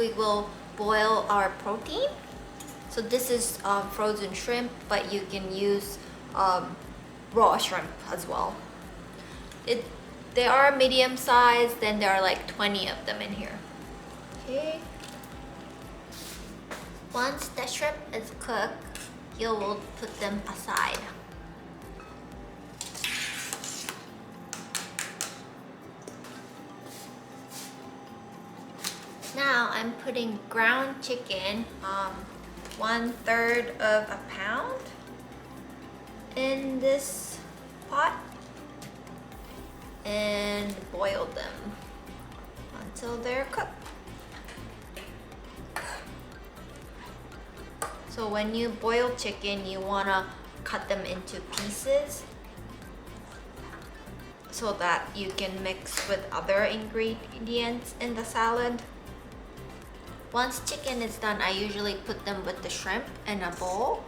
we will boil our protein. So this is frozen shrimp, but you can use raw shrimp as well. They are medium size, then there are like 20 of them in here. Okay. Once the shrimp is cooked, you will put them aside. Now I'm putting ground chicken, 1/3 of a pound in this pot and boil them until they're cooked. So when you boil chicken, you wanna cut them into pieces so that you can mix with other ingredients in the salad. Once chicken is done, I usually put them with the shrimp in a bowl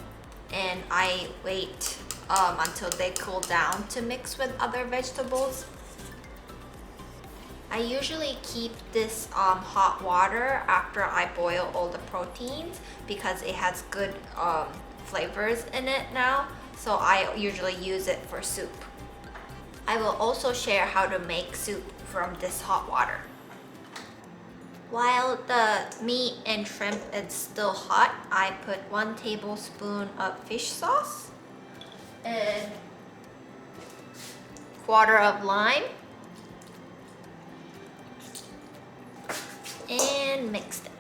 and I wait until they cool down to mix with other vegetables. I usually keep this hot water after I boil all the proteins because it has good flavors in it now, so I usually use it for soup. I will also share how to make soup from this hot water. While the meat and shrimp is still hot, I put 1 tablespoon of fish sauce and 1/4 of lime and mix it.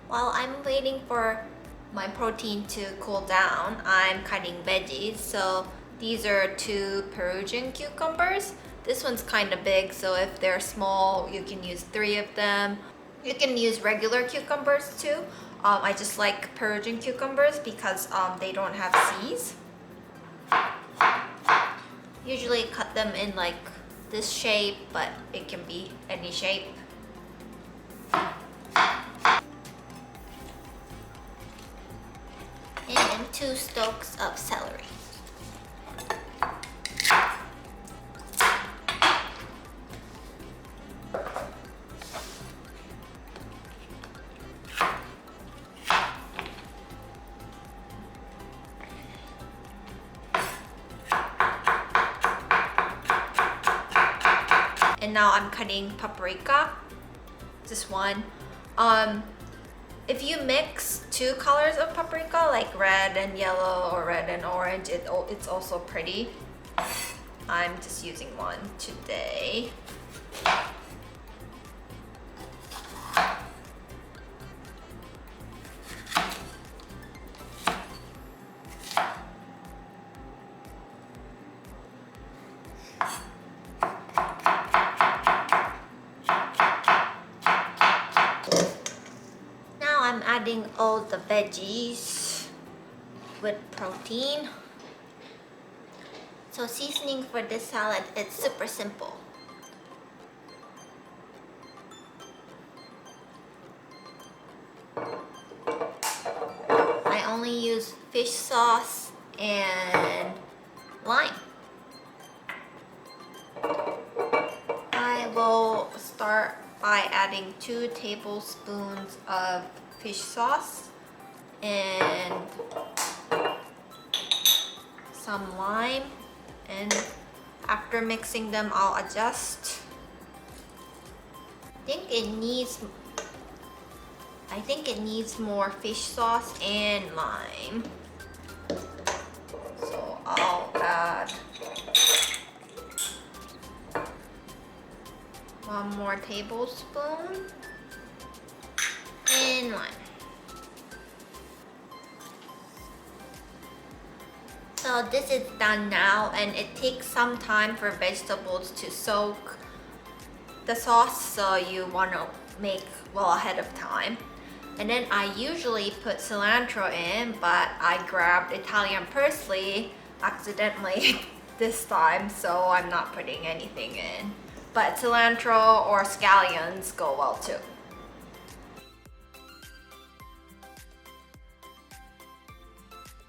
While I'm waiting for my protein to cool down, I'm cutting veggies. So these are 2 Peruvian cucumbers. This one's kind of big, so if they're small, you can use 3 of them. You can use regular cucumbers too. I just like Peruvian cucumbers because they don't have seeds. Usually cut them in like this shape, but it can be any shape. And 2 stalks of celery. And now I'm cutting paprika, this one. If you mix 2 colors of paprika, like red and yellow or red and orange, it's also pretty. I'm just using 1 today. I'm adding all the veggies with protein. So seasoning for this salad, it's super simple. I only use fish sauce and lime. I will start by adding 2 tablespoons of fish sauce and some lime, and after mixing them I'll adjust. I think it needs more fish sauce and lime, so I'll add 1 more tablespoon and lime. So this is done now, and it takes some time for vegetables to soak the sauce, so you want to make well ahead of time. And then I usually put cilantro in, but I grabbed Italian parsley accidentally this time, so I'm not putting anything in. But cilantro or scallions go well too.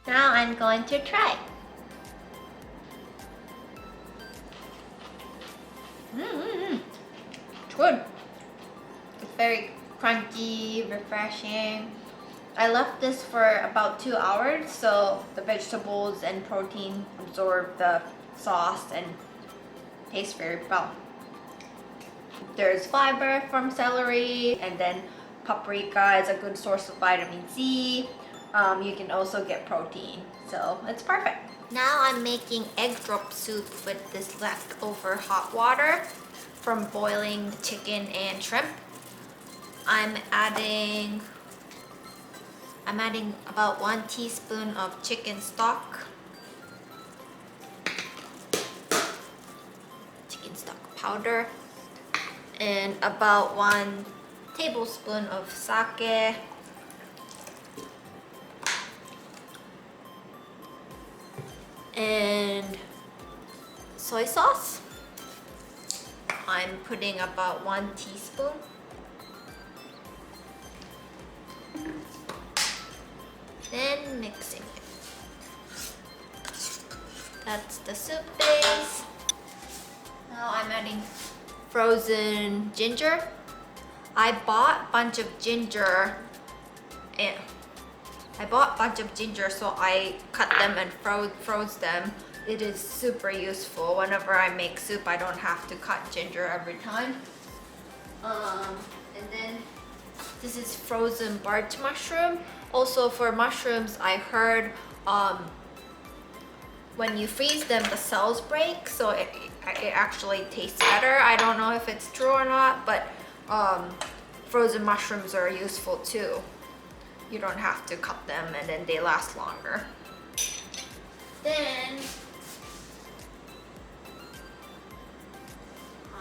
Now I'm going to try. It's good. It's very crunchy, refreshing. I left this for about 2 hours so the vegetables and protein absorb the sauce and taste very well. There's fiber from celery, and then paprika is a good source of vitamin C. You can also get protein, so it's perfect. Now I'm making egg drop soup with this leftover hot water from boiling chicken and shrimp. I'm adding about 1 teaspoon of chicken stock. Chicken stock powder. And about 1 tablespoon of sake. And soy sauce. I'm putting about 1 teaspoon. Then mixing it. That's the soup base. Now I'm adding frozen ginger. I bought a bunch of ginger so I cut them and froze them. It is super useful. Whenever I make soup, I don't have to cut ginger every time. And then this is frozen barge mushroom. Also for mushrooms, I heard when you freeze them, the cells break, so it actually tastes better. I don't know if it's true or not, but frozen mushrooms are useful too. You don't have to cut them and then they last longer. Then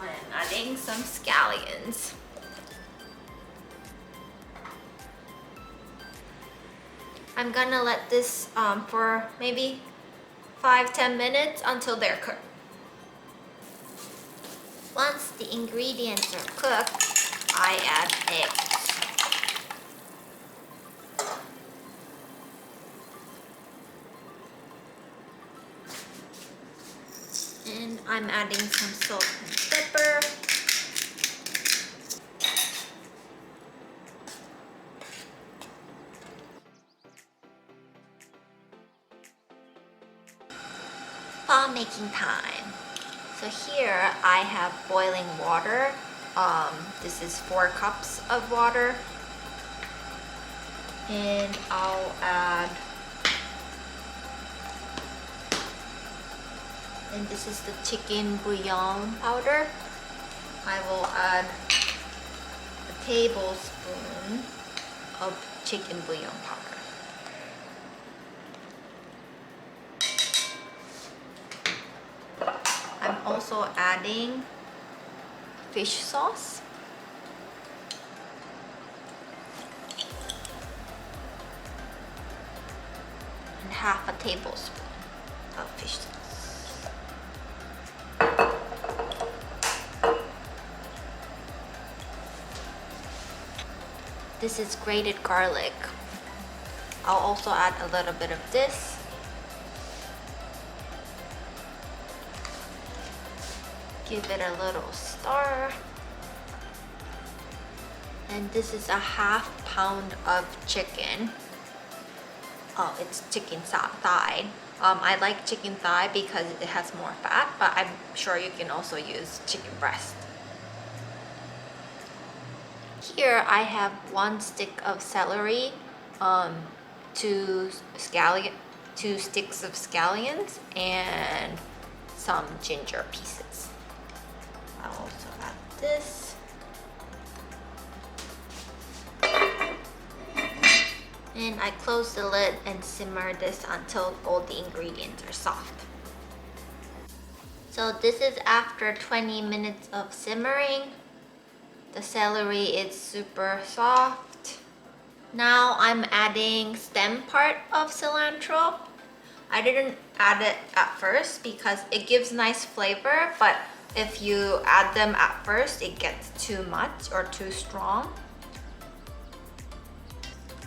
I'm adding some scallions. I'm gonna let this for maybe 5-10 minutes until they're cooked. Once the ingredients are cooked, I add eggs. And I'm adding some salt and pepper. Pho making time. So here I have boiling water. This is 4 cups of water. And I'll add, and this is the chicken bouillon powder. I will add a tablespoon of chicken bouillon powder. I'm also adding fish sauce. And half a tablespoon of fish sauce. This is grated garlic. I'll also add a little bit of this. Give it a little stir. And this is a half pound of chicken. Oh, it's chicken thigh. I like chicken thigh because it has more fat, but I'm sure you can also use chicken breast. Here I have 1 stick of celery, 2 sticks of scallions, and some ginger pieces. I'll also add this. And I close the lid and simmer this until all the ingredients are soft. So this is after 20 minutes of simmering. The celery is super soft. Now I'm adding stem part of cilantro. I didn't add it at first because it gives nice flavor, but if you add them at first, it gets too much or too strong.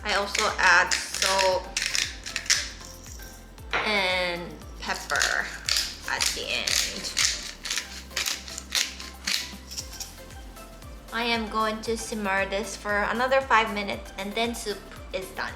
I also add salt and pepper at the end. I am going to simmer this for another 5 minutes and then soup is done.